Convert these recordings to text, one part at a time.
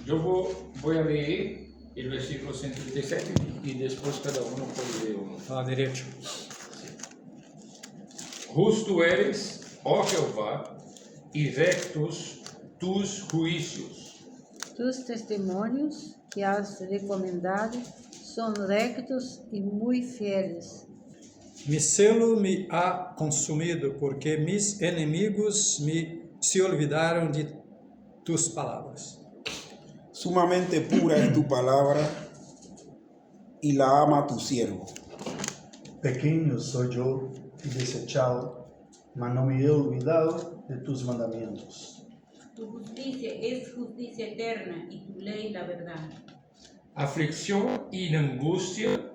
Eu vou ler o versículo 137 e depois cada um pode ler um. À direita. Justo eres, ó Jeová, e rectos tus juízos. Tus testemunhos que has recomendado são rectos e muito fieles. Mi celo me ha consumido, porque mis enemigos se olvidaram de tus palavras. Sumamente pura es tu palabra y la ama tu siervo. Pequeño soy yo y desechado, mas no me he olvidado de tus mandamientos. Tu justicia es justicia eterna y tu ley la verdad. Aflicción y angustia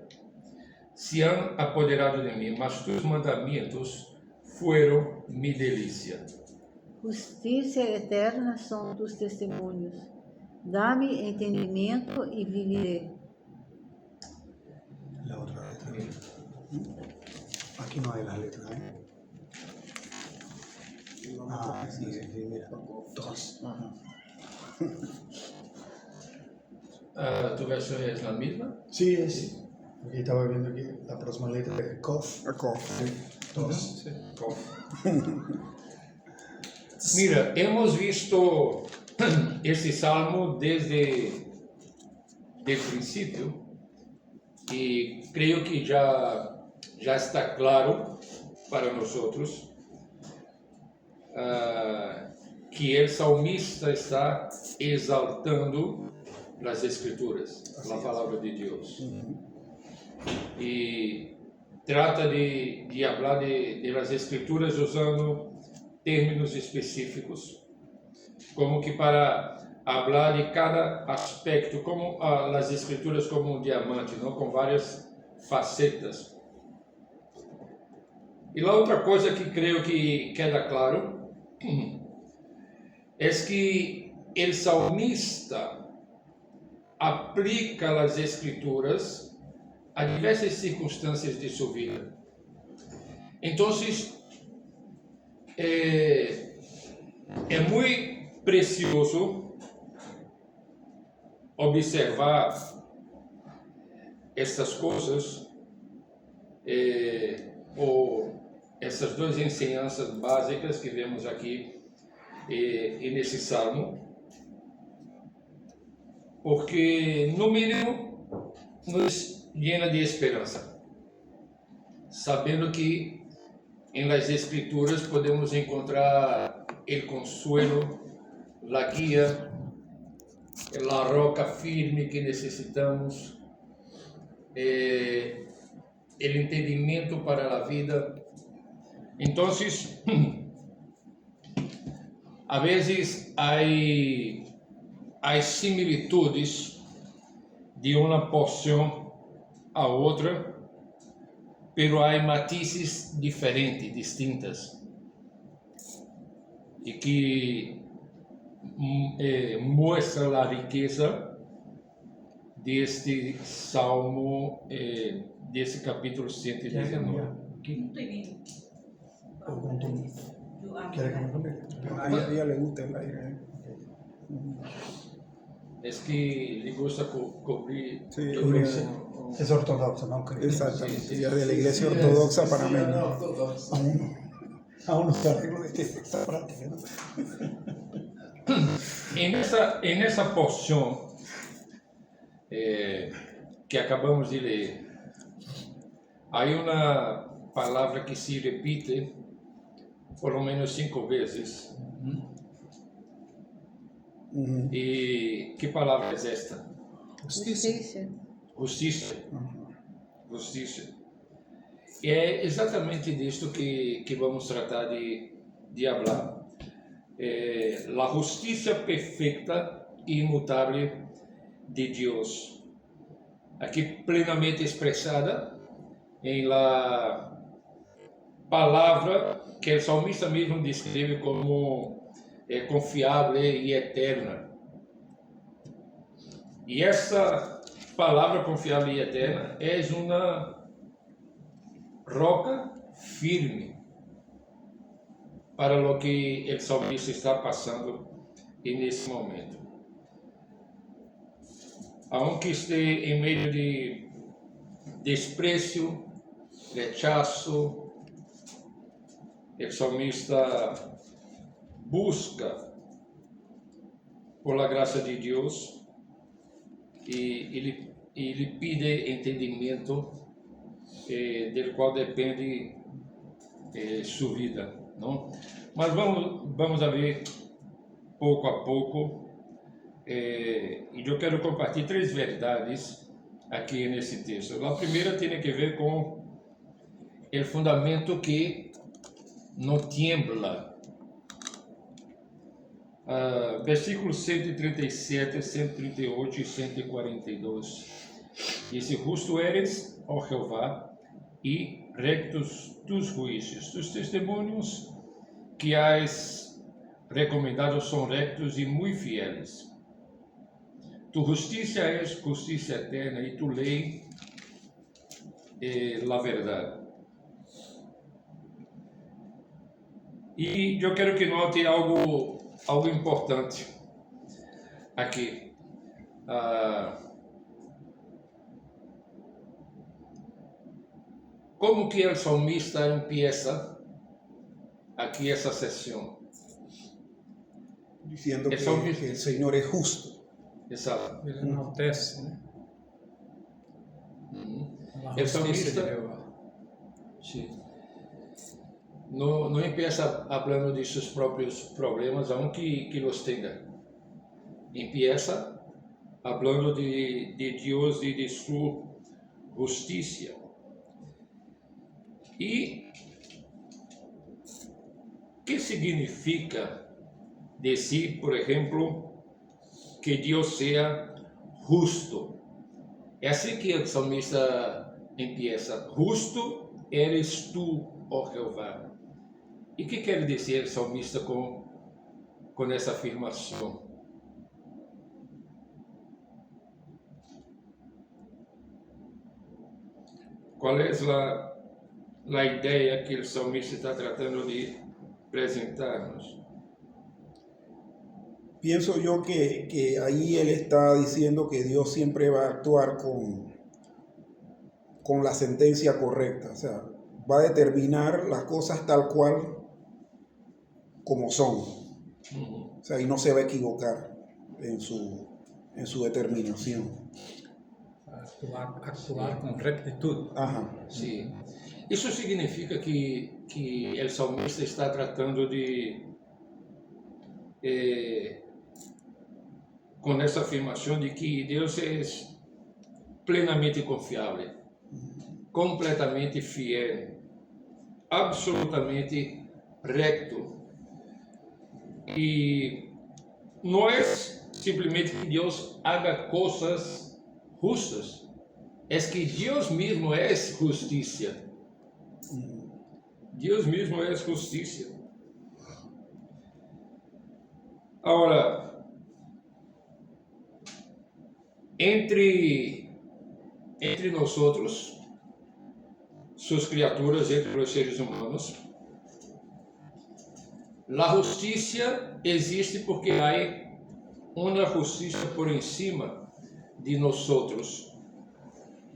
se han apoderado de mí, mas tus mandamientos fueron mi delicia. Justiça eterna são tus testemunhos. Dá-me entendimento e viviré. La otra letra. Aquí no hay las letras, ¿eh? Ah, sí, mira. Dos. ¿Tu versión es la misma? Sí, es. Aquí estaba viendo que la próxima letra es Kof. Sí. Dos. Sí. Mira, hemos visto este salmo desde el principio y creo que ya está claro para nosotros que el salmista está exaltando las escrituras, la palabra de Dios. Y trata de hablar de las escrituras usando términos específicos, como que para hablar de cada aspecto, como las escrituras como un diamante, ¿no? Con varias facetas. Y la otra cosa que creo que queda claro es que el salmista aplica las escrituras a diversas circunstâncias de su vida. Entonces, é muito precioso observar essas coisas, ou essas duas ensinanças básicas que vemos aqui e nesse salmo, porque no mínimo nos llena de esperança, sabendo que em las escrituras podemos encontrar el consuelo, la guía, la roca firme que necesitamos, el entendimiento para la vida. Entonces, a veces hay similitudes de una porción a otra, pero há matizes diferentes, distintas, e que mostra a riqueza deste salmo, desse capítulo 119. No estoy bien. Yo amo. ¿Quieres que me cambie? A ella le gusta el aire. É que lhe gusta cobrir. Sí, Es ortodoxo, ¿no? exactamente. Sí, Ella de la iglesia ortodoxa panameña. Aún no está arreglo de esta práctica, ¿no? En essa porção que acabamos de ler, há uma palavra que se repite por lo menos 5 vezes. E que palavra é esta? Justiça. Justiça. Justiça. E é exatamente disto que vamos tratar de falar. A justiça perfeita e imutável de Deus, aqui plenamente expressada em la palavra que o salmista mesmo descreve como confiável e eterna. E essa palavra confiável e eterna é uma roca firme para lo que el salmista está pasando en ese momento. Aunque esté en medio de desprecio, rechazo, el salmista busca por la gracia de Dios y le pide entendimiento del cual depende su vida, ¿no? Mas vamos a ver pouco a pouco, e eu quero compartilhar 3 verdades aqui nesse texto. A primeira tem que ver com o fundamento que não tiembla. Versículos 137, 138 e 142. Dice: justo eres, oh Jehová, y rectos tus juicios. Tus testimonios que has recomendado son rectos y muy fieles. Tu justicia es justicia eterna y tu ley la verdad. E eu quero que note algo importante aqui. Como que o salmista empieza aqui essa sessão? Diciendo que el Señor es justo. Exato. Ele enaltece, né? A El justiça salmista de Jeová. não empieza falando de seus próprios problemas, aunque los tenga. Empieza falando de Deus e de sua justiça. E que significa dizer, por exemplo, que Deus seja justo? É assim que o salmista empieza: justo eres tu, ó Jeová. E o que quer dizer o salmista com essa afirmação? Qual é a ideia que o salmista está tratando de apresentar-nos? Pienso yo que ahí él está diciendo que Dios siempre va a actuar con la sentencia correcta, o sea, va a determinar las cosas tal cual como son, o sea, y no se va a equivocar en su determinación. Actuar com rectitud. Ajá. Sim. Isso significa que o salmista está tratando de com essa afirmação de que Deus é plenamente confiável, completamente fiel, absolutamente recto. E não é simplesmente que Deus haga coisas justas, é que Deus mesmo é justiça. Deus mesmo é justiça. Agora, entre nós outros, suas criaturas, entre os seres humanos, a justiça existe porque há uma justiça por encima de nós outros,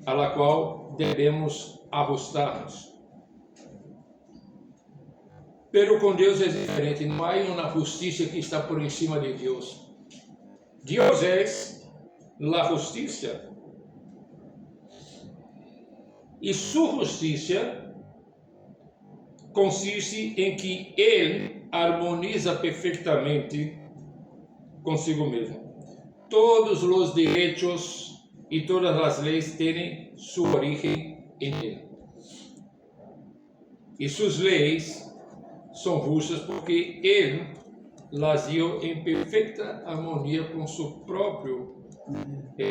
a la qual devemos ajustar-nos. Pero com Deus é diferente, não há uma justiça que está por encima de Deus. Deus é a justiça. E sua justiça consiste em que Ele harmoniza perfeitamente consigo mesmo. Todos os direitos e todas as leis têm sua origem em Ele. E suas leis são justas porque Ele las dio em perfeita harmonia com seu próprio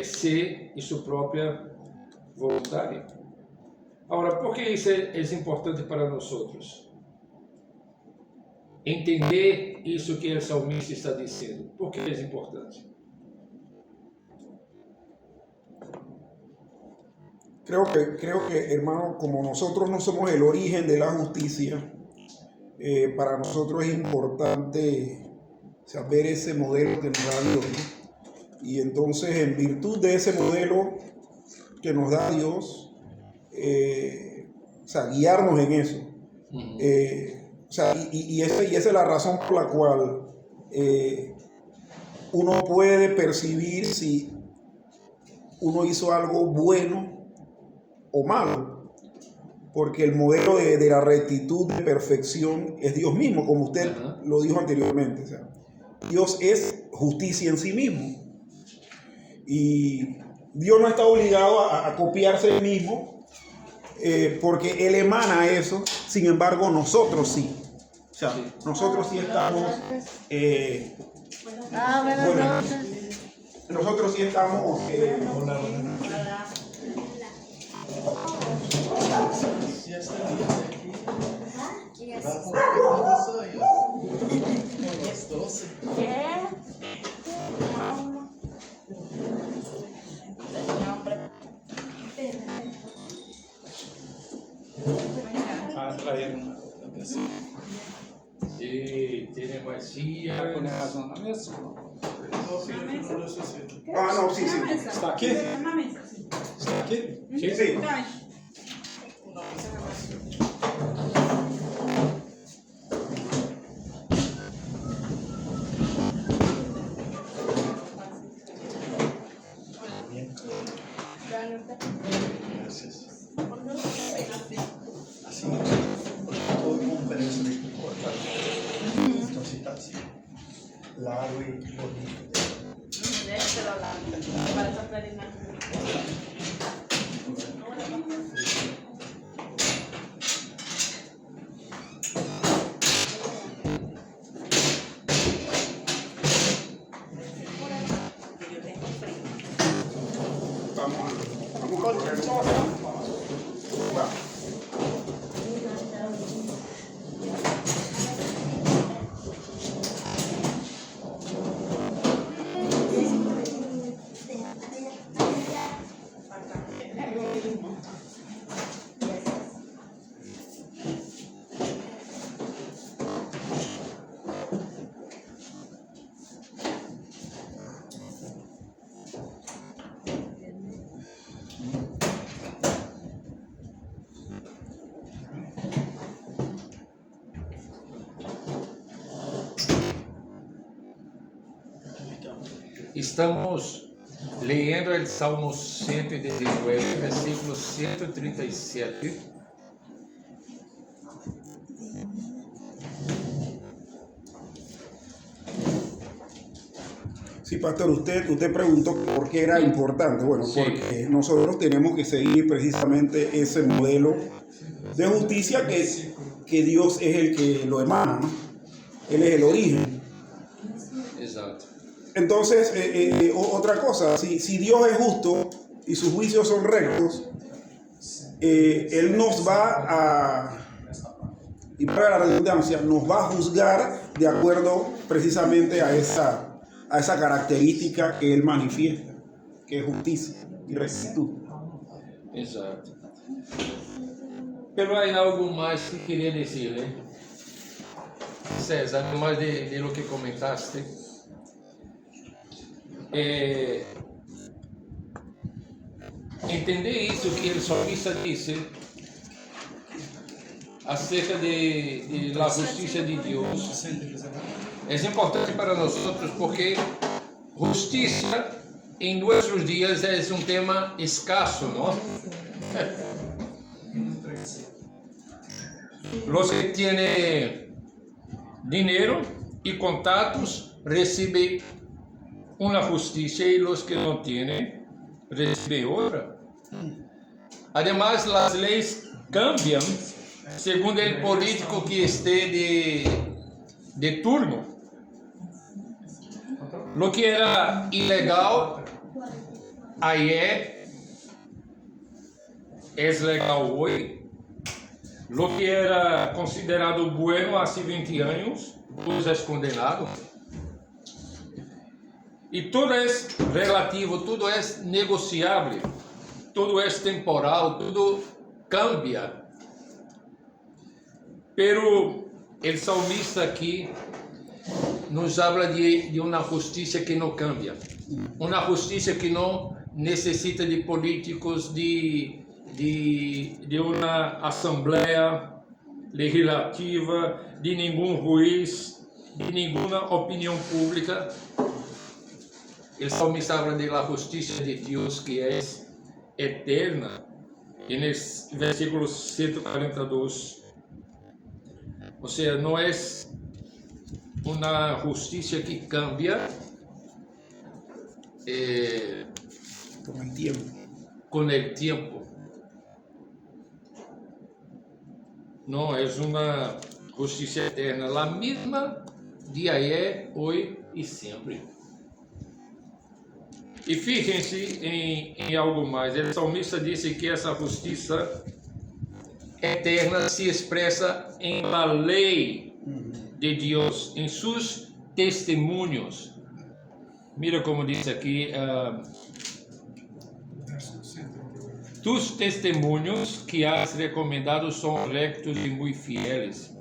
ser e sua própria vontade. Agora, por que isso é importante para nós outros? Entender isso que o salmista está dizendo. Por que é importante? Creo que, hermano, como nosotros no somos el origen de la justicia, para nosotros es importante ver ese modelo que nos da Dios, ¿no? Y entonces, en virtud de ese modelo que nos da Dios, guiarnos en eso. Y esa es la razón por la cual uno puede percibir si uno hizo algo bueno o malo, porque el modelo de la rectitud, de perfección, es Dios mismo, como usted lo dijo anteriormente. O sea, Dios es justicia en sí mismo, y Dios no está obligado a copiarse él mismo, porque él emana eso. Sin embargo, nosotros sí. O sea, nosotros sí estamos... nosotros sí estamos... Sí, tiene poesía. Ah, no, sí. Está aqui? Está aqui? Sí. Así, todo con pedazo de cortar. Entonces está así, largo y bonito. Vamos a correr todo. Va. Estamos leyendo el Salmo 119, versículo 137. Sí, pastor, usted preguntó por qué era importante. Bueno, Sí. porque nosotros tenemos que seguir precisamente ese modelo de justicia que Dios es el que lo emana, ¿no? Él es el origen. Exacto. Entonces, otra cosa, si Dios es justo y sus juicios son rectos, Él nos va a, y para la redundancia, nos va a juzgar de acuerdo precisamente a esa característica que Él manifiesta, que es justicia y rectitud. Exato. Pero há algo mais que queria dizer, né? César, mais de lo que comentaste. Entender isso que o salmista disse acerca de la justiça de Deus é importante para nós porque justiça em nossos dias é tema escasso, não? Los que tienen dinero y contactos reciben una justicia y los que no tienen reciben otra. Además, las leyes cambian según el político que esté de turno. Lo que era ilegal ayer es legal hoy. Lo que era considerado bueno hace 20 años, hoy es condenado. Y todo es relativo, todo es negociable, todo es temporal, todo cambia. Pero el salmista aquí nos habla de una justicia que no cambia, una justicia que no necesita de políticos, de una asamblea legislativa, de ningún juez, de ninguna opinión pública. El salmista habla de la justicia de Dios que es eterna, en el versículo 142. O sea, no es una justicia que cambia Con el tiempo. con el tiempo. No, es una justicia eterna, la misma de ayer, hoy y siempre. E fíjense em algo mais. O salmista disse que essa justiça eterna se expressa em la lei de Deus, em seus testemunhos. Mira como diz aqui, tus testemunhos que has recomendado são rectos e muito fieles.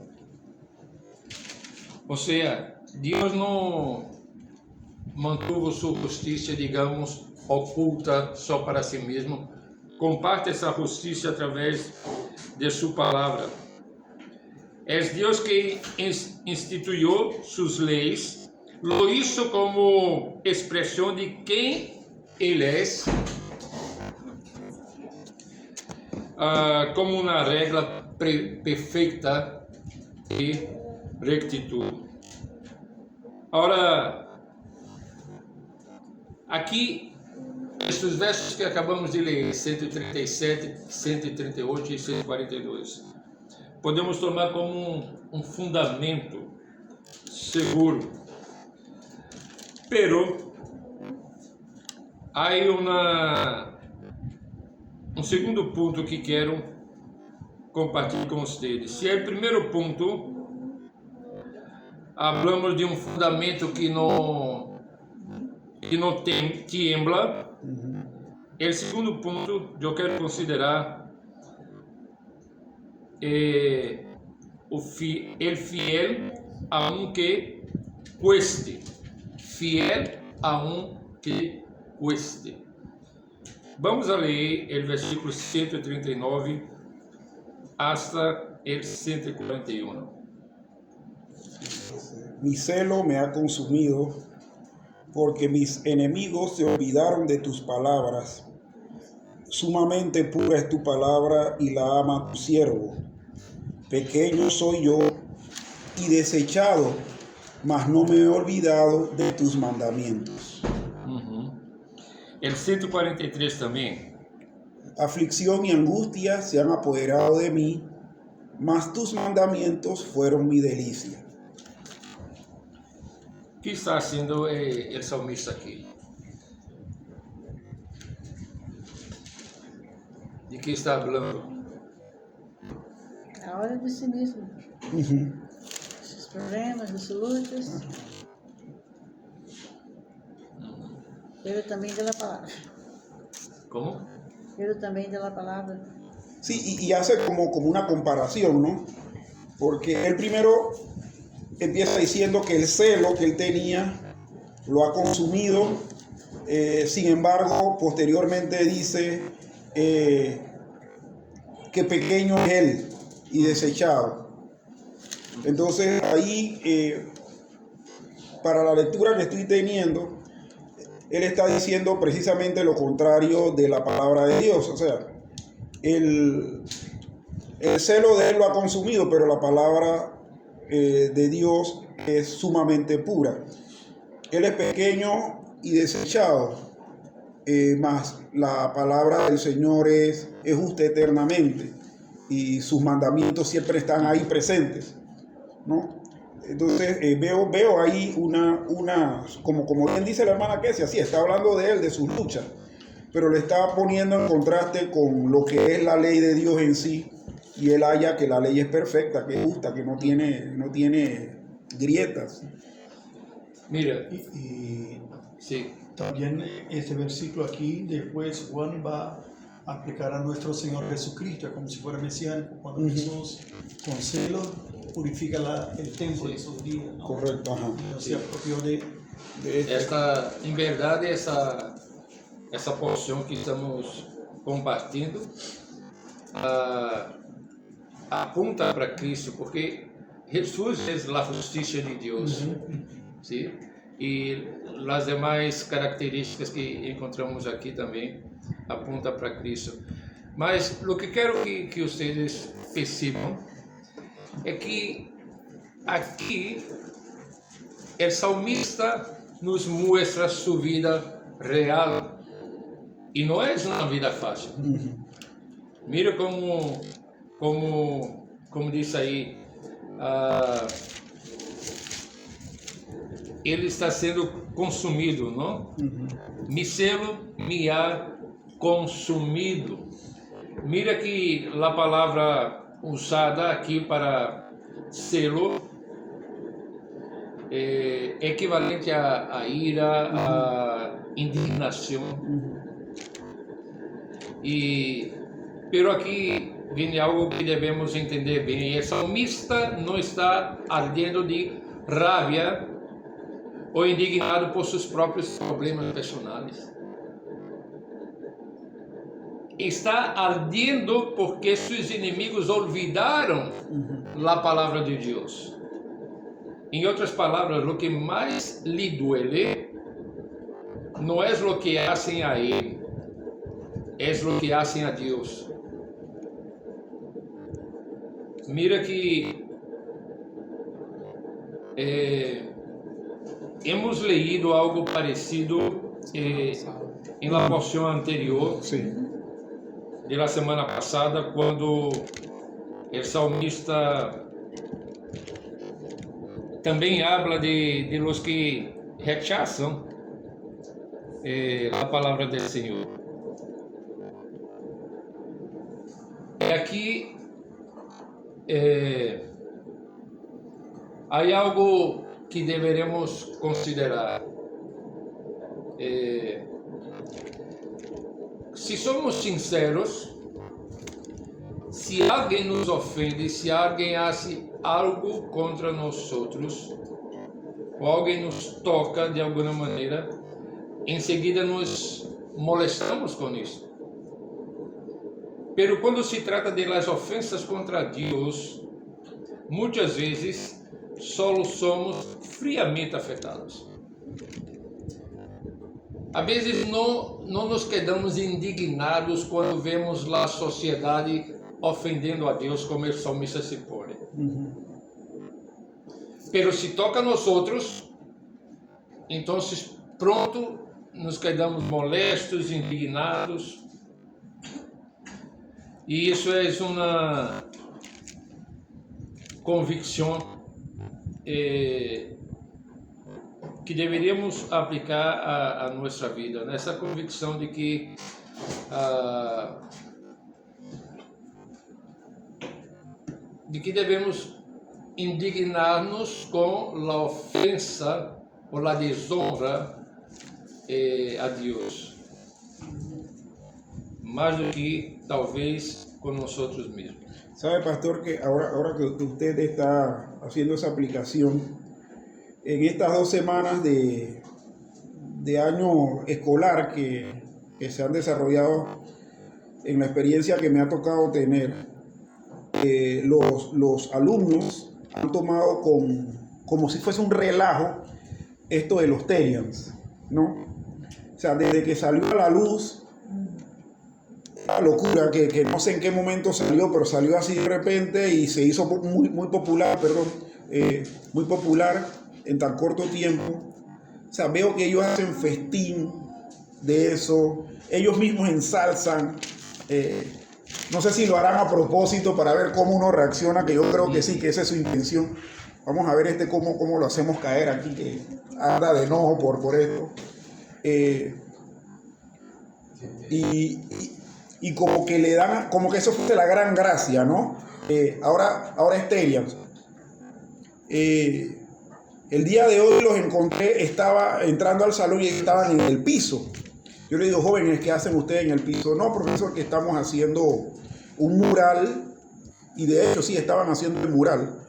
Ou seja, Deus não mantuvo sua justiça, digamos, oculta só para si mesmo. Comparte essa justiça através de sua palavra. É Deus que instituiu suas leis, lo hizo como expressão de quem Ele é, como uma regra perfeita de rectitude. Agora, aqui, esses versos que acabamos de ler, 137, 138 e 142, podemos tomar como um fundamento seguro. Pero há um segundo ponto que quero compartilhar com vocês. Se é o primeiro ponto, falamos de um fundamento que não tiembla. O segundo ponto eu quero considerar o fiel aunque cueste. Fiel aunque cueste. Vamos a ler o versículo 139 hasta el 141. Mi celo me ha consumido, porque mis enemigos se olvidaron de tus palabras. Sumamente pura es tu palabra y la ama tu siervo. Pequeño soy yo y desechado, mas no me he olvidado de tus mandamientos. El 143 também. Aflicción y angustia se han apoderado de mí, mas tus mandamientos fueron mi delicia. O que está haciendo el salmista aqui? De que está falando? A hora de si mesmo. Sus problemas, sus lutas. Pero também de la palabra. Como? Pero também de la palabra. Sí, y hace como una comparación, ¿no? Porque él primero empieza diciendo que el celo que él tenía lo ha consumido. Sin embargo, posteriormente dice que pequeño es él y desechado. Entonces ahí, para la lectura que estoy teniendo, él está diciendo precisamente lo contrario de la palabra de Dios. O sea, el celo de él lo ha consumido, pero la palabra de Dios es sumamente pura. Él es pequeño y desechado, mas la palabra del Señor es justa eternamente y sus mandamientos siempre están ahí presentes, ¿no? Entonces veo ahí como bien dice la hermana Kesia, sí, está hablando de él, de sus luchas, pero le está poniendo en contraste con lo que es la ley de Dios en sí, y él halla que la ley es perfecta, que es justa, que no tiene grietas. Mira, Y sí. también este versículo aquí, después Juan va a aplicar a nuestro Señor Jesucristo, como si fuera mesiánico, cuando Jesús con celo purifica el templo esos días, ¿no? Correcto, ajá. No se apropió de Em verdade, essa porção que estamos compartilhando apunta para Cristo, porque Jesus é a justiça de Deus, ¿sí? E as demais características que encontramos aqui também apuntam para Cristo. Mas o que quero que vocês percebam é que aqui o salmista nos mostra sua vida real e não é uma vida fácil. Mira como diz aí, ele está sendo consumido, não? Mi selo me ha consumido. Mira que a palavra usada aqui para selo é equivalente a ira, a indignação. Pero aqui vem algo que devemos entender bem. O salmista não está ardendo de raiva ou indignado por seus próprios problemas personais. Está ardendo porque seus inimigos olvidaram a palavra de Deus. Em outras palavras, o que mais lhe duele não é o que fazem a ele, é o que fazem a Deus. Mira que hemos leído algo parecido em la porção anterior, de la semana passada, quando o salmista também habla de los que rechazam a palavra do Senhor. Aqui há algo que deveremos considerar. Se somos sinceros, se alguém nos ofende, se alguém faz algo contra nós outros, ou alguém nos toca de alguma maneira, em seguida nos molestamos com isso. Pero quando se trata de las ofensas contra Deus, muitas vezes só somos friamente afetados. Às vezes não nos quedamos indignados quando vemos a sociedade ofendendo a Deus, como o salmista se põe. Pero se toca a nós outros, então pronto nos quedamos molestos, indignados. E isso é uma convicção que deveríamos aplicar a nossa vida, nessa convicção de que devemos indignar-nos com a ofensa ou a desonra a Deus, mais do que talvez con nosotros mismos. Sabe, pastor, que ahora que usted está haciendo esa aplicación, en estas 2 semanas de año escolar que se han desarrollado, en la experiencia que me ha tocado tener, los alumnos han tomado como si fuese un relajo esto de los Terians, ¿no? O sea, desde que salió a la luz, la locura que no sé en qué momento salió, pero salió así de repente y se hizo muy popular, muy popular en tan corto tiempo. O sea, veo que ellos hacen festín de eso, ellos mismos ensalzan, no sé si lo harán a propósito para ver cómo uno reacciona, que yo creo que sí, que esa es su intención. Vamos a ver cómo lo hacemos caer aquí, que anda de enojo por esto. Y como que le dan, como que eso fue la gran gracia, ¿no? Ahora es Terian. El día de hoy los encontré, estaba entrando al salón y estaban en el piso. Yo le digo, jóvenes, ¿qué hacen ustedes en el piso? No, profesor, que estamos haciendo un mural. Y de hecho sí estaban haciendo el mural.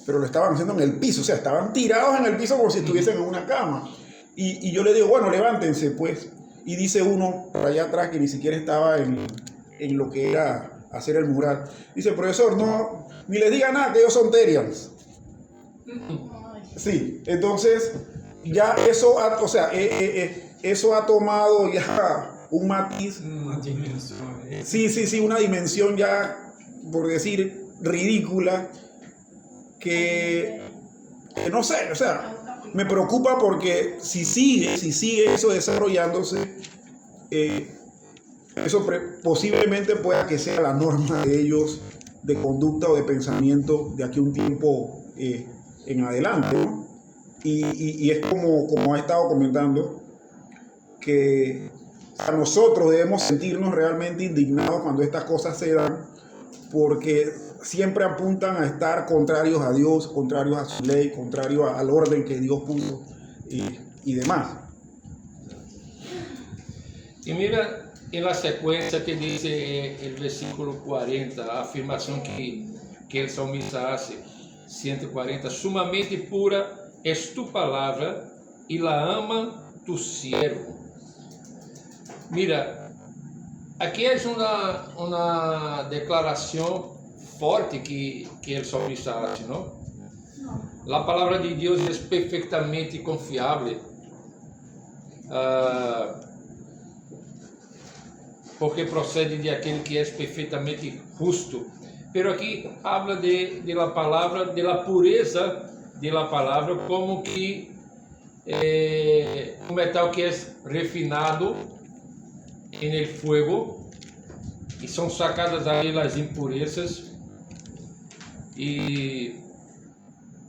pero lo estaban haciendo en el piso, o sea, estaban tirados en el piso como si estuviesen en una cama. Y yo le digo, bueno, levántense pues. Y dice uno por allá atrás que ni siquiera estaba en lo que era hacer el mural. Dice, profesor, no, ni les diga nada, que ellos son Terians. Sí, entonces ya eso, o sea, eso ha tomado ya un matiz. Uma dimensão. Sí, una dimensión ya, por decir, ridícula, que no sé, o sea, me preocupa porque si sigue eso desarrollándose, eso posiblemente pueda que sea la norma de ellos de conducta o de pensamiento de aquí a un tiempo en adelante, ¿no? Y es como ha estado comentando, que a nosotros debemos sentirnos realmente indignados cuando estas cosas se dan, porque siempre apuntan a estar contrarios a Dios, contrarios a su ley, contrarios al orden que Dios puso y demás. Y mira en la secuencia que dice el versículo 40, la afirmación que el salmista hace, 140, sumamente pura es tu palabra y la ama tu siervo. Mira, aquí es una declaración fuerte que el salmista hace, ¿no? La palabra de Dios es perfectamente confiable, porque procede de aquel que es perfectamente justo. Pero aquí habla de la palabra, de la pureza de la palabra, como que un metal que es refinado en el fuego y son sacadas ahí las impurezas. Y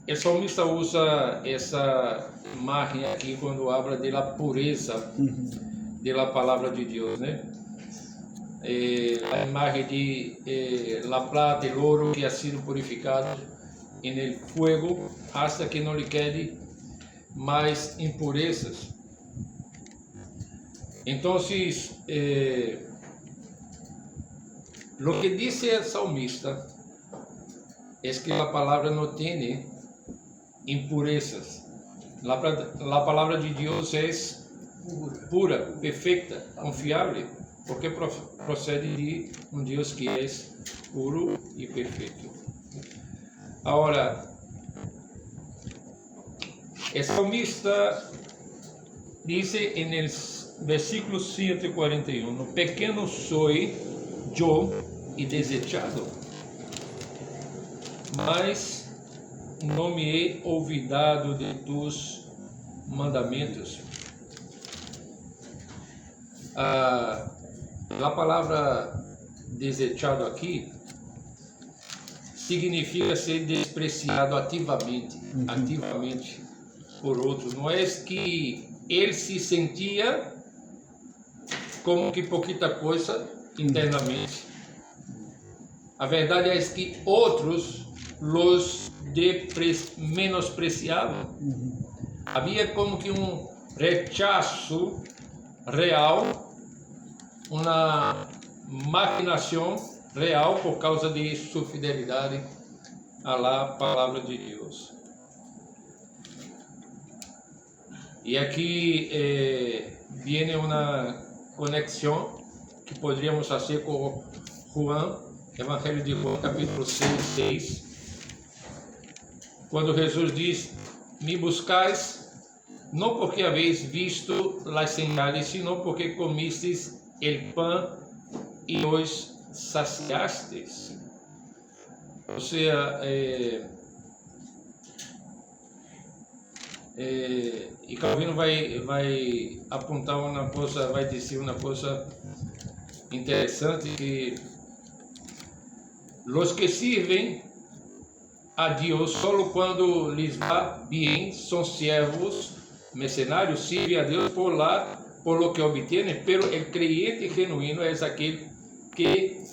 el salmista usa essa imagen aquí cuando habla de la pureza de la palabra de Dios, ¿no? La imagen de la plata, el oro que ha sido purificado en el fuego hasta que no le quede más impurezas. Entonces, lo que dice el salmista es que la palabra no tiene impurezas. La palabra de Dios es pura, perfecta, confiable, porque procede de un Dios que es puro y perfecto. Ahora, el salmista dice en el versículo 141, pequeño soy yo y desechado, mas no me he olvidado de tus mandamentos. La palabra desechado aquí significa ser despreciado ativamente por outro. Não é que ele se sentia como que pouquita coisa internamente. A verdade é que outros los menospreciavam. Havia como que rechazo real, uma maquinação real por causa de sua fidelidade à palavra de Deus. E aqui viene uma conexão que poderíamos fazer com Juan, Evangelho de Juan, capítulo 6, quando Jesus diz: me buscais não porque habéis visto las señales, sino porque comistes el pan e os saciastes. Ou seja, e Calvino vai apontar uma coisa, vai dizer uma coisa interessante, que os que servem a Dios solo cuando les va bien son siervos mercenarios, sirve a Dios por lo que obtiene, pero el creyente genuino es aquel que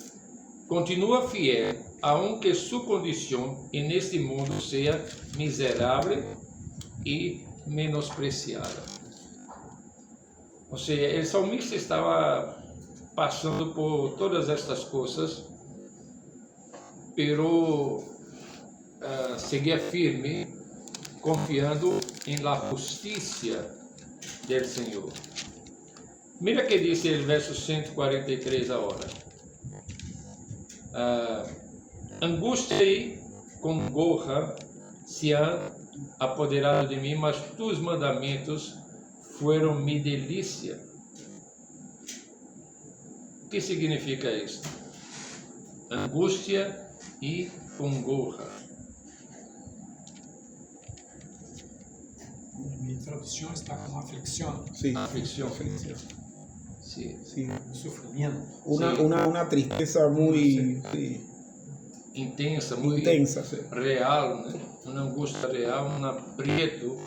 continúa fiel, aunque su condición en este mundo sea miserable y menospreciada. O sea, el salmista estaba pasando por todas estas cosas, pero seguía firme, confiando en la justicia del Señor. Mira que dice el verso 143 ahora. Angustia y congoja se han apoderado de mí, mas tus mandamientos fueron mi delicia. ¿Qué significa esto? Angustia y congoja. Mi traducción está como aflicción, Sí, Aflicción. aflicción. Sí. Sí. sufrimiento. Una tristeza muy sí, Intensa, muy intensa. Sí. real, né? Una angustia real, un aprieto.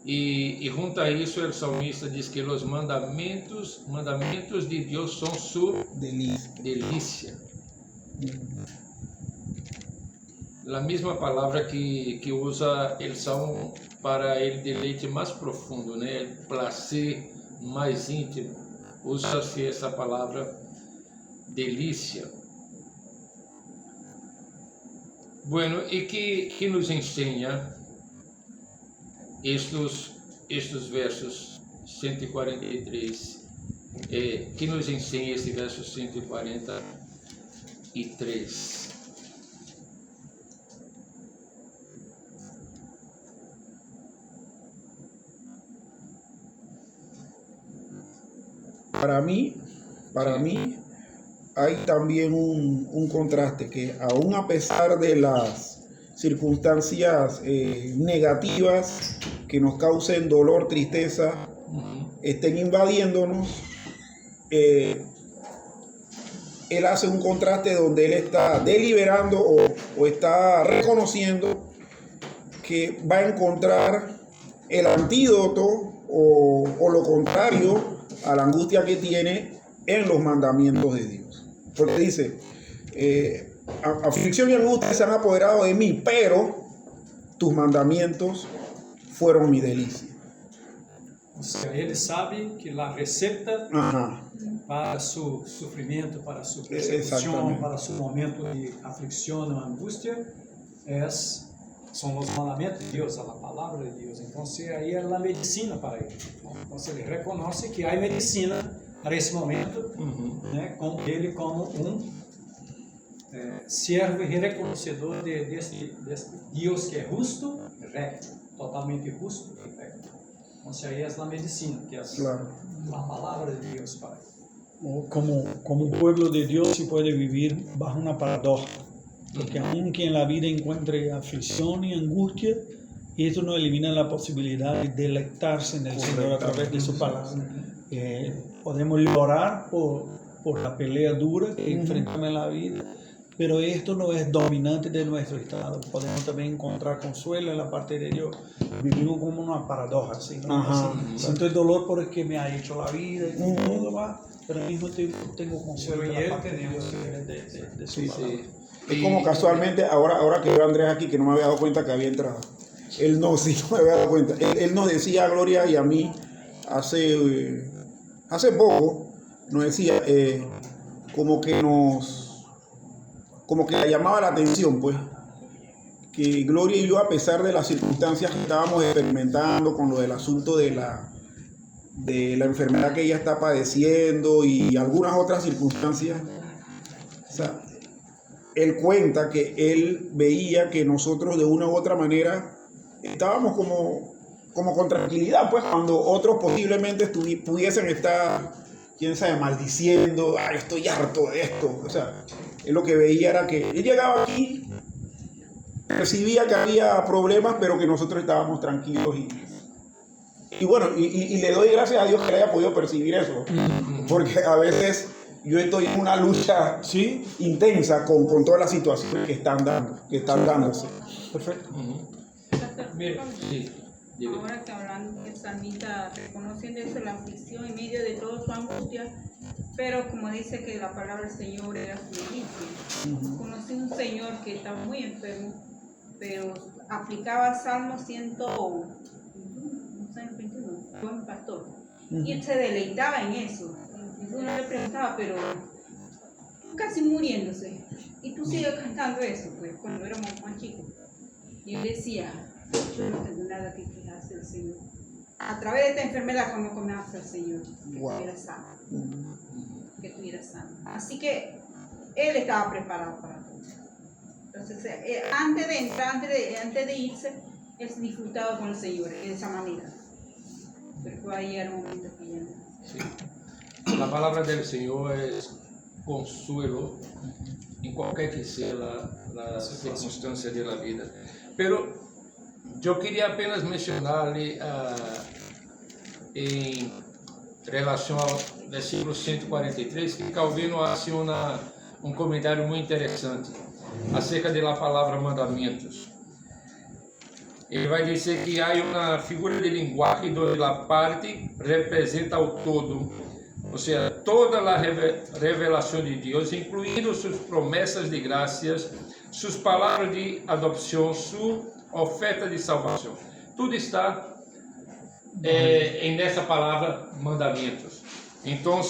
Y junto a eso el salmista dice que los mandamientos de Dios son su Delicia. delicia. La misma palabra que usa el Salmo para el deleite más profundo, né? El placer más íntimo. Usa-se essa palavra delícia. Bueno, e que nos ensina estes versos 143? Que nos ensina esse verso 143? Para mí, hay también un contraste que aún a pesar de las circunstancias negativas que nos causen dolor, tristeza, estén invadiéndonos, él hace un contraste donde él está deliberando o está reconociendo que va a encontrar el antídoto o lo contrario a la angustia que tiene en los mandamientos de Dios. Porque dice, aflicción y angustia se han apoderado de mí, pero tus mandamientos fueron mi delicia. O sea, ele sabe que a receita Ajá. para su sufrimiento, para su Exactamente. persecución, para su momento de aflicción o angustia, son los mandamientos de Dios, a la palabra de Dios. Entonces, ahí es la medicina para él. Entonces, ele reconoce que hay medicina para esse momento, né, com ele como um servo e reconhecedor desse Deus que é justo e recto, totalmente justo e recto. Entonces, ahí es la medicina, que es Claro. la palabra de Dios para él. Como un pueblo de Dios se puede vivir bajo una paradoja, porque aunque en la vida encuentre aflicción y angustia, esto no elimina la posibilidad de deleitarse en el Señor a través de su palabra. Podemos llorar por la pelea dura que enfrentamos en la vida, pero esto no es dominante de nuestro estado. Podemos también encontrar consuelo en la parte de Dios. Vivimos como una paradoja, ¿sí? Ajá. Siento el dolor por el que me ha hecho la vida y todo va, pero al mismo tiempo tengo consuelo Pero en y la él parte de tenemos Dios, de su Sí, palabra. Sí. Es como casualmente, ahora que veo a Andrés aquí, que no me había dado cuenta que había entrado. Él no, sí, no me había dado cuenta. Él nos decía a Gloria y a mí hace poco, nos decía como que le llamaba la atención, pues, que Gloria y yo, a pesar de las circunstancias que estábamos experimentando con lo del asunto de la enfermedad que ella está padeciendo y algunas otras circunstancias, o sea, él cuenta que él veía que nosotros de una u otra manera estábamos como con tranquilidad, pues cuando otros posiblemente pudiesen estar, quién sabe, maldiciendo, ay, estoy harto de esto. O sea, él lo que veía era que él llegaba aquí, percibía que había problemas, pero que nosotros estábamos tranquilos y bueno, y le doy gracias a Dios que le haya podido percibir eso, porque a veces yo estoy en una lucha intensa con todas las situaciones que están dándose. Perfecto. Mira, sí, diga. Ahora que hablando que el salmista reconociendo eso, la aflicción en medio de toda su angustia, pero como dice que la palabra del Señor era su delicia. Conocí un señor que estaba muy enfermo, pero aplicaba Salmo 121, buen pastor, y él se deleitaba en eso. Y uno le preguntaba, pero casi muriéndose, y tú sigues cantando eso, pues, cuando éramos más chicos. Y él decía, yo no tengo nada que quejarse del Señor. A través de esta enfermedad cuando conoce al Señor, que Wow. estuviera sano. Que estuviera sano. Así que él estaba preparado para todo. Entonces, antes de entrar, antes de irse, él disfrutaba con el Señor de esa manera. Pero fue ahí el momento que ya no. Sí. La palabra del Señor es consuelo en cualquier que sea la circunstancia de la vida. Pero yo quería apenas mencionarle en relación al versículo 143 que Calvino hace un comentario muy interesante acerca de la palabra mandamientos. Ele vai dizer que há uma figura de linguagem onde a parte representa o todo, ou seja, toda a revelação de Deus, incluindo suas promessas de graças, suas palavras de adopção, sua oferta de salvação. Tudo está nessa palavra mandamentos. Então, o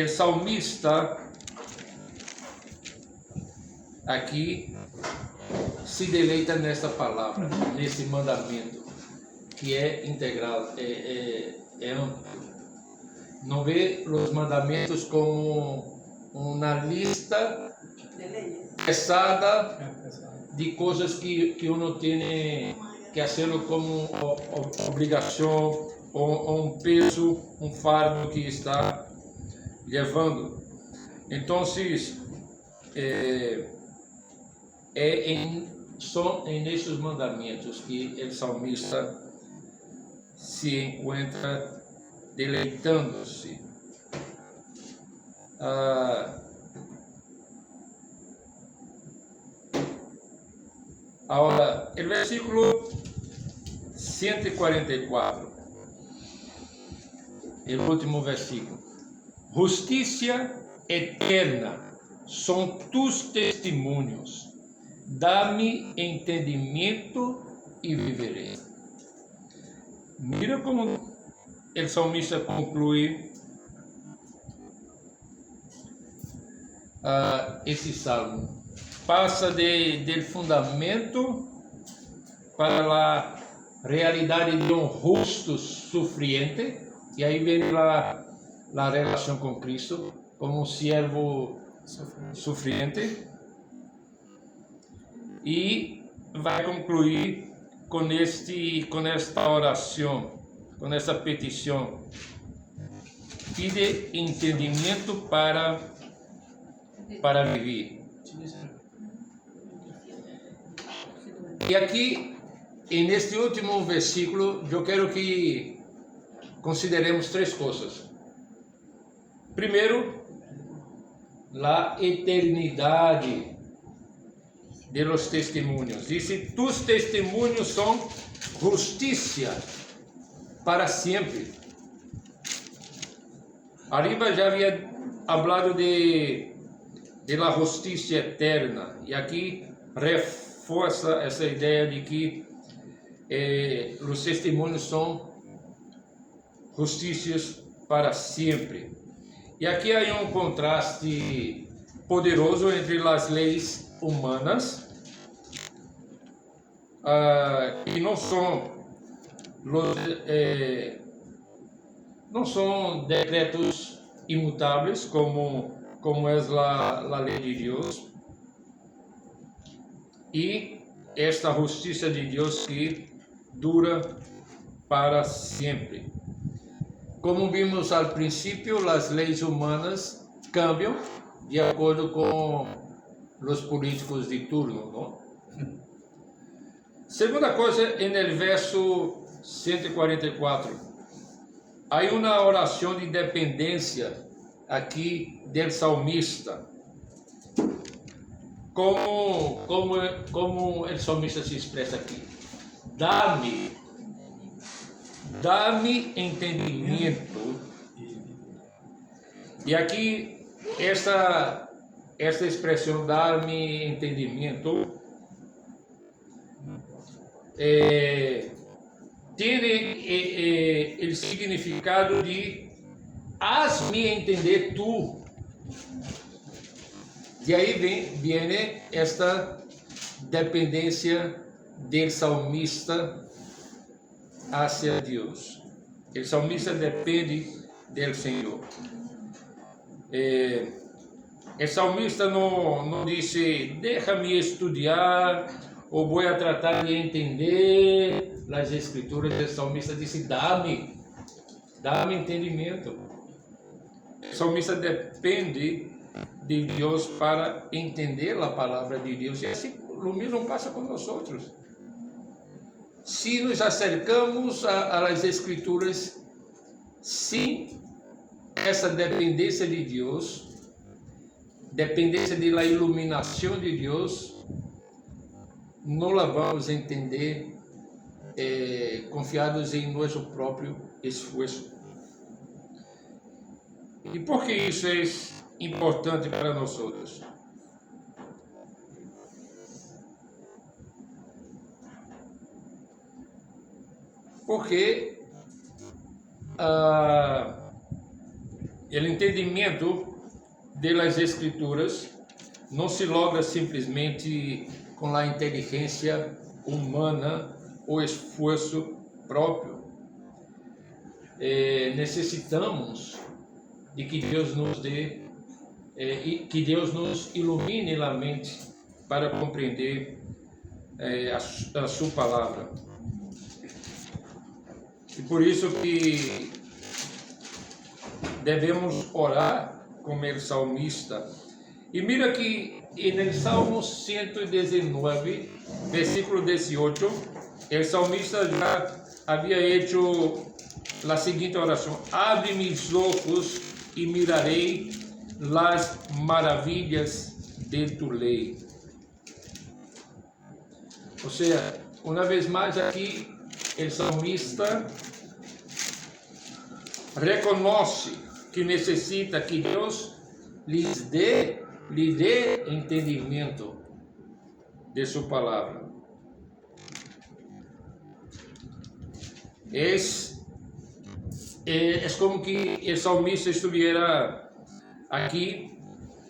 salmista aqui se deleita nessa palavra, nesse mandamento, que é integral, é amplo. Não vê os mandamentos como uma lista pesada de coisas que uno tem que fazer como obrigação ou um peso, um fardo que está levando. Então, são nesses mandamentos que o salmista se encontra deleitando-se. Agora, o versículo 144, o último versículo. Justiça eterna são tus testemunhos. Dá-me entendimento e viverei. Mira como o salmista conclui esse salmo. Passa do fundamento para a realidade de um justo sofriente, e aí vem a relação com Cristo como um servo sofriente. E vai concluir com esta oração, com essa petição. Pide entendimento para viver. E aqui, neste último versículo, eu quero que consideremos três coisas. Primeiro, a eternidade de los testemunhos. Dice, tus testemunhos são justiça para sempre. Arriba já havia hablado de la justiça eterna, e aqui reforça essa ideia de que os testemunhos são justiças para sempre. E aqui há um contraste poderoso entre as leis humanas, que não são decretos imutáveis como é a lei de Deus, e esta justiça de Deus que dura para sempre. Como vimos ao princípio, as leis humanas cambiam de acordo com os políticos de turno, não? Segunda coisa, no verso 144, há uma oração de dependência aqui do salmista. Como o salmista se expressa aqui? Dá-me entendimento. E aqui esta expressão dá-me entendimento tem o significado de haz-me entender tu De aí viene esta dependência del salmista hacia Deus. O salmista depende do Senhor. O salmista não disse, deixa-me estudar, ou vou tratar de entender as escrituras. O salmista disse, dá-me entendimento. O salmista depende de Deus para entender a palavra de Deus. E assim, o mesmo passa com nós outros. Se nos acercamos às escrituras sem essa dependência de Deus, dependência da iluminação de Deus, não a vamos entender confiados em nosso próprio esforço. E por que isso é importante para nós outros? Porque o entendimento das Escrituras não se logra simplesmente com a inteligência humana ou esforço próprio. Necessitamos de que Deus nos dê que Deus nos ilumine a mente para compreender a sua palavra. E por isso que devemos orar como o salmista. E mira que no Salmo 119, versículo 18, o salmista já havia hecho a seguinte oração: abre mis ojos e mirarei las maravilhas de tu lei. Ou seja, uma vez mais aqui, o salmista reconhece que necessita que Deus lhe dê entendimento de sua palavra. É como que o salmista estivesse aqui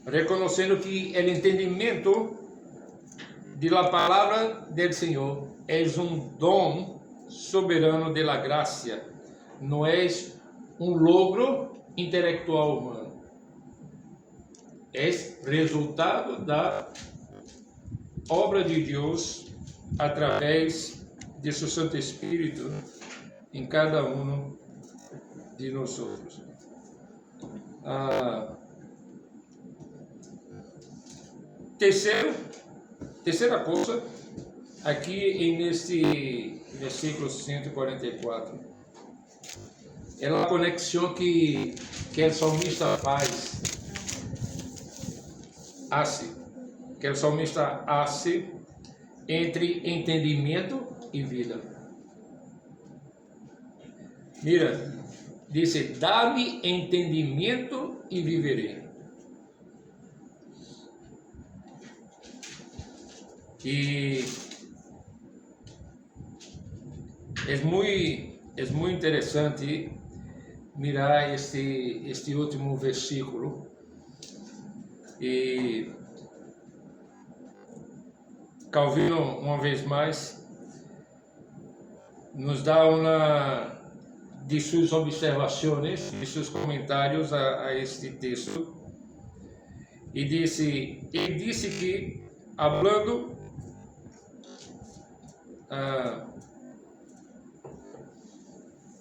reconhecendo que o entendimento da palavra do Senhor é dom soberano da graça, não é logro intelectual humano. É resultado da obra de Deus através de seu Santo Espírito em cada um de nós outros. Terceira coisa, aqui neste versículo 144, é a conexão que o salmista hace entre entendimento e vida. Mira, disse, dá-me entendimento e viverei. E é muito interessante mirar este último versículo. E Calvino, uma vez mais, nos dá uma de suas observações, de seus comentários a este texto. E ele disse que, hablando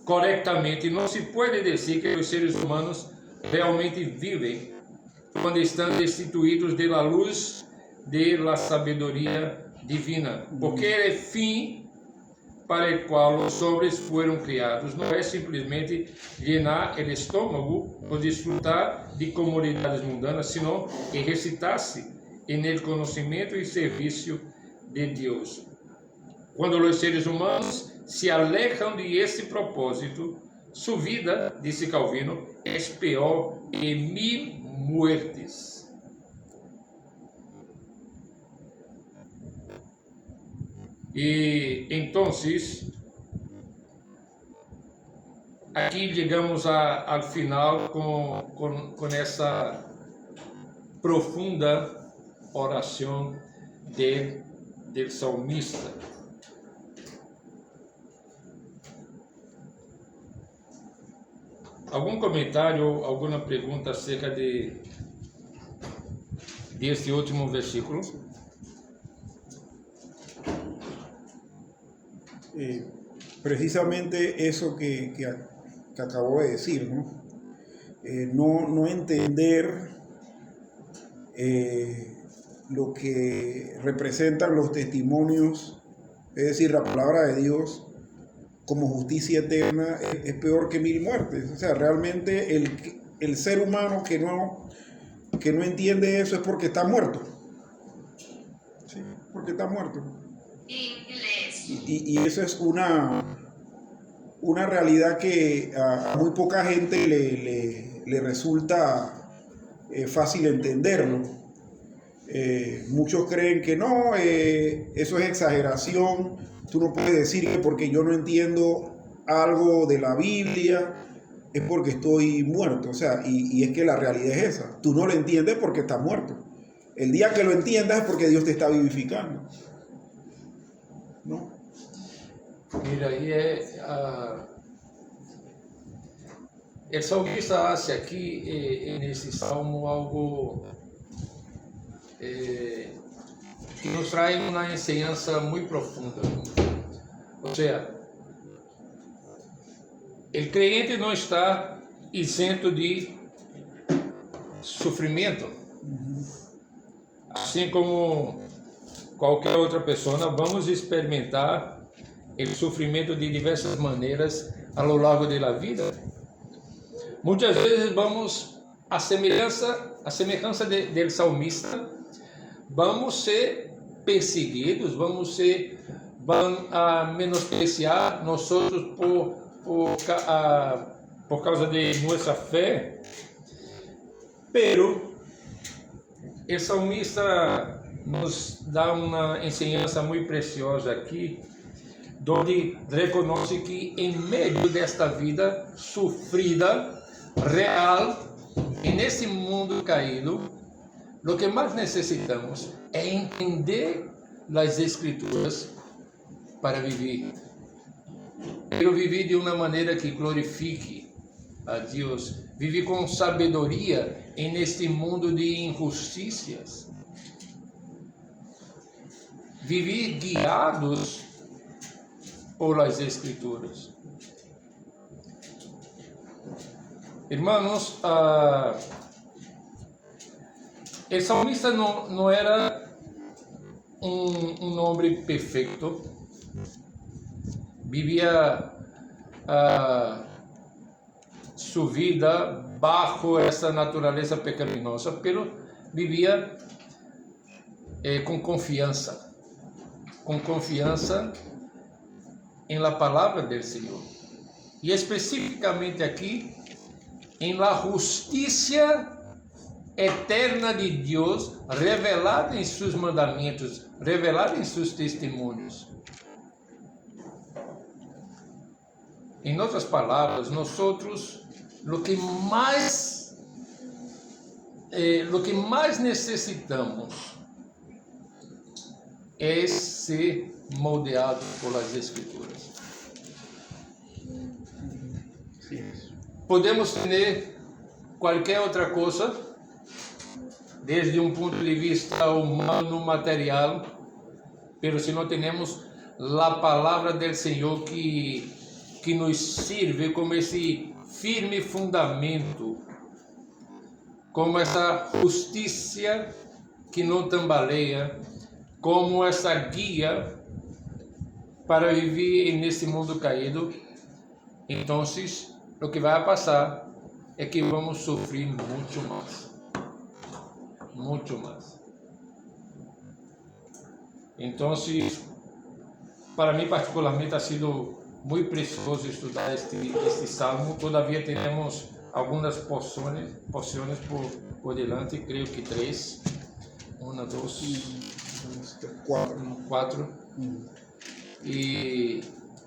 corretamente, não se pode dizer que os seres humanos realmente vivem quando estão destituídos da luz da sabedoria divina, porque é o fim para o qual os homens foram criados. Não é simplesmente llenar o estômago ou desfrutar de comodidades mundanas, sino exercitar-se no conhecimento e serviço de Deus. Quando os seres humanos se alejam de esse propósito, sua vida, disse Calvino, é pior que 1000 muertes. E então, aqui chegamos ao final com profunda oração del salmista. Algum comentário, alguma pergunta acerca deste último versículo? Precisamente eso que acabo de decir, ¿no? No entender lo que representan los testimonios, es decir, la palabra de Dios como justicia eterna es peor que 1000 muertes. O sea, realmente el ser humano que no entiende eso es porque está muerto. Sí, porque está muerto. Y eso es una realidad que a muy poca gente le resulta fácil entenderlo. Muchos creen que no, eso es exageración. Tú no puedes decir que porque yo no entiendo algo de la Biblia es porque estoy muerto. O sea, y es que la realidad es esa. Tú no lo entiendes porque estás muerto. El día que lo entiendas es porque Dios te está vivificando, ¿no? Mira, aí o salmista hace aqui, nesse salmo, algo que nos traz uma enseñança muito profunda. Ou seja, o crente não está isento de sofrimento, assim como qualquer outra pessoa. Vamos experimentar o sofrimento de diversas maneiras ao longo da vida. Muitas vezes vamos, a semelhança do salmista, vamos ser perseguidos, vão menospreciar nós por causa de nossa fé. Pero o salmista nos dá uma enseñança muito preciosa aqui, onde reconhece que em meio desta vida sofrida, real, e nesse mundo caído, o que mais necessitamos é entender as Escrituras para viver. Pero viver de uma maneira que glorifique a Deus, viver com sabedoria neste mundo de injustiças, viver guiados por las Escrituras. Irmãos, o salmista não era um homem perfeito, vivia sua vida bajo essa natureza pecaminosa, pero vivia com confiança em la palavra del Senhor, e especificamente aqui em la justiça eterna de Deus revelada em seus mandamentos, revelada em seus testemunhos. Em outras palavras, nós o que mais necessitamos é ser moldeado por as Escrituras. Podemos ter qualquer outra coisa, desde um ponto de vista humano, material, pero se não temos a palavra do Senhor que nos sirve como esse firme fundamento, como essa justiça que não tambaleia, como essa guia para viver nesse mundo caído, então o que vai passar é que vamos sofrer muito mais. Muito mais. Então, para mim particularmente, ha sido muito precioso estudar este salmo. Todavia, temos algumas porções por delante, creio que 3. 1, 2, 4. E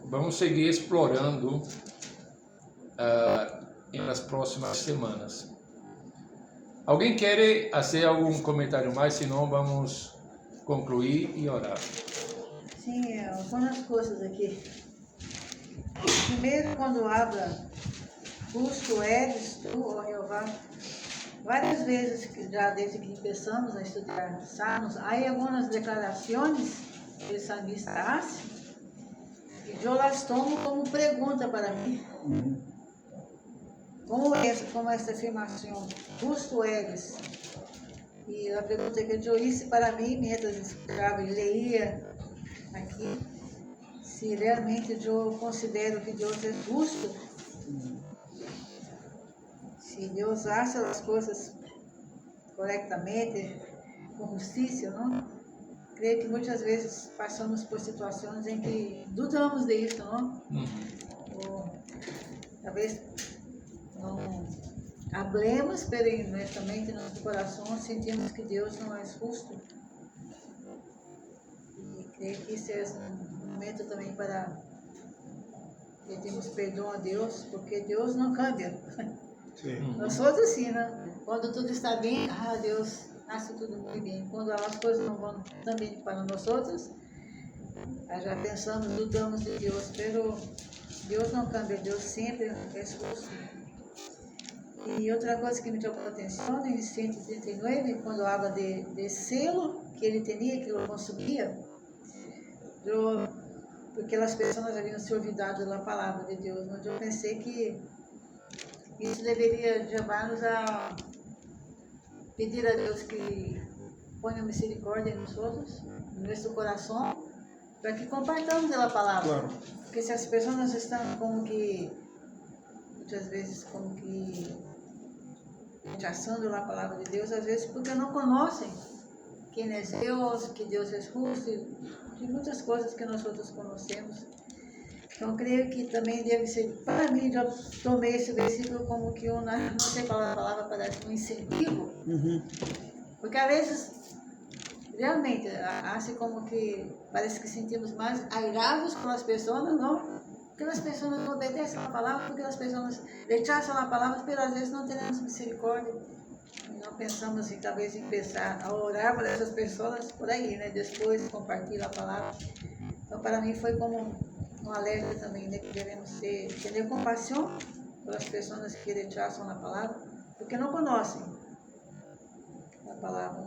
vamos seguir explorando nas próximas semanas. Alguém quer fazer algum comentário mais? Senão vamos concluir e orar. Sim, algumas coisas aqui. Primeiro, quando habla, justo eres tu, ó Jeová. Várias vezes, já desde que começamos a estudar Salmos, há algumas declarações que o salmista faz e eu las tomo como pergunta para mim. Como essa afirmação, justo eres. E a pergunta que eu hice para mim, mientras escutava e leía aqui, se realmente eu considero que Deus é justo, se Deus acha as coisas corretamente, com justiça, não? Creio que muitas vezes passamos por situações em que dudamos disso, não? Ou talvez não hablemos, pero honestamente no nosso coração sentimos que Deus não é justo. E creio que isso é um momento também para pedirmos perdão a Deus, porque Deus não cambia. Nós outros sim, né? Quando tudo está bem, Deus acha tudo muito bem. Quando as coisas não vão tão bem para nós outros, já pensamos, dudamos de Deus, pero Deus não cambia, Deus sempre é justo. E outra coisa que me chamou a atenção, em 139, quando habla de selo que ele tinha, que ele consumia, porque as pessoas haviam se olvidado da palavra de Deus, mas eu pensei que isso deveria levar-nos a pedir a Deus que ponha misericórdia em nós outros, no nosso coração, para que compartamos a palavra. Claro. Porque se as pessoas estão como que, muitas vezes, como que rechaçando a palavra de Deus, às vezes porque não conhecem quem é Deus, que Deus é justo, e muitas coisas que nós outros conhecemos. Então, creio que também deve ser, para mim, eu tomei esse versículo como que não sei qual é a palavra, parece um incentivo. Porque às vezes, realmente, acho como que parece que sentimos mais airados com as pessoas, não? Porque as pessoas não obedecem a palavra, porque as pessoas rechaçam a palavra, mas às vezes não temos misericórdia. E não pensamos em, talvez, em pensar, a orar por essas pessoas por aí, né? Depois compartilhar a palavra. Então, para mim, foi como um alerta também, né, que devemos ter compaixão pelas pessoas que rechaçam a palavra, porque não conhecem a palavra.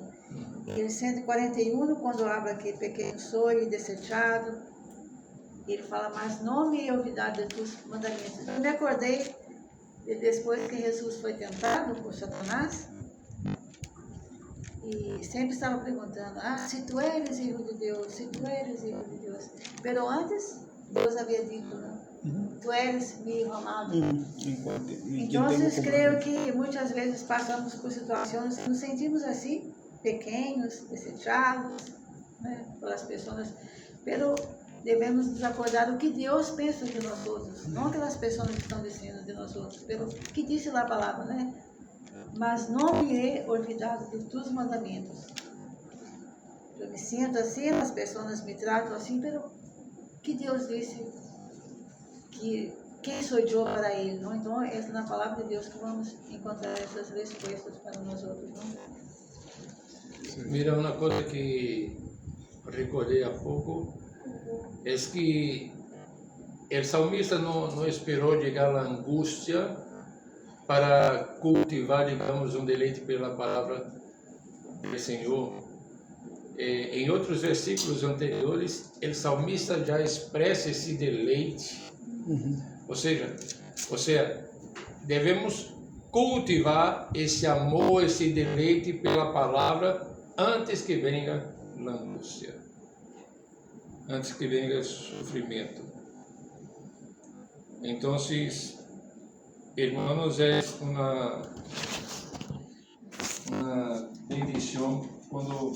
E em 141, quando habla que pequeno sou e desechado, ele fala, mas não me olvidar de tus mandamentos. Eu me acordei depois que Jesus foi tentado por Satanás, e sempre estava perguntando, se tu eres filho de Deus, se tu eres filho de Deus. Pero antes, Deus havia dito, né? Tu eres meu amado. Então, creio que muitas vezes passamos por situações que nos sentimos assim, pequenos, desechados, né, pelas pessoas, pero devemos nos acordar o que Deus pensa de nós outros, não aquelas pessoas que estão dizendo de nós outros, pero o que disse lá a palavra, né? Mas não me he olvidado de tus mandamentos. Eu me sinto assim, as pessoas me tratam assim, pero que Deus disse que quem sou eu para ele, não? Então é na palavra de Deus que vamos encontrar essas respostas para nós outros, não? Mira, uma coisa que recordei há pouco é que o salmista não esperou chegar à angústia para cultivar, digamos, um deleite pela palavra do Senhor. Em outros versículos anteriores, o salmista já expressa esse deleite. Ou seja, devemos cultivar esse amor, esse deleite pela palavra antes que venha a angústia, antes que venha o sofrimento. Então, hermanos, é uma bendição quando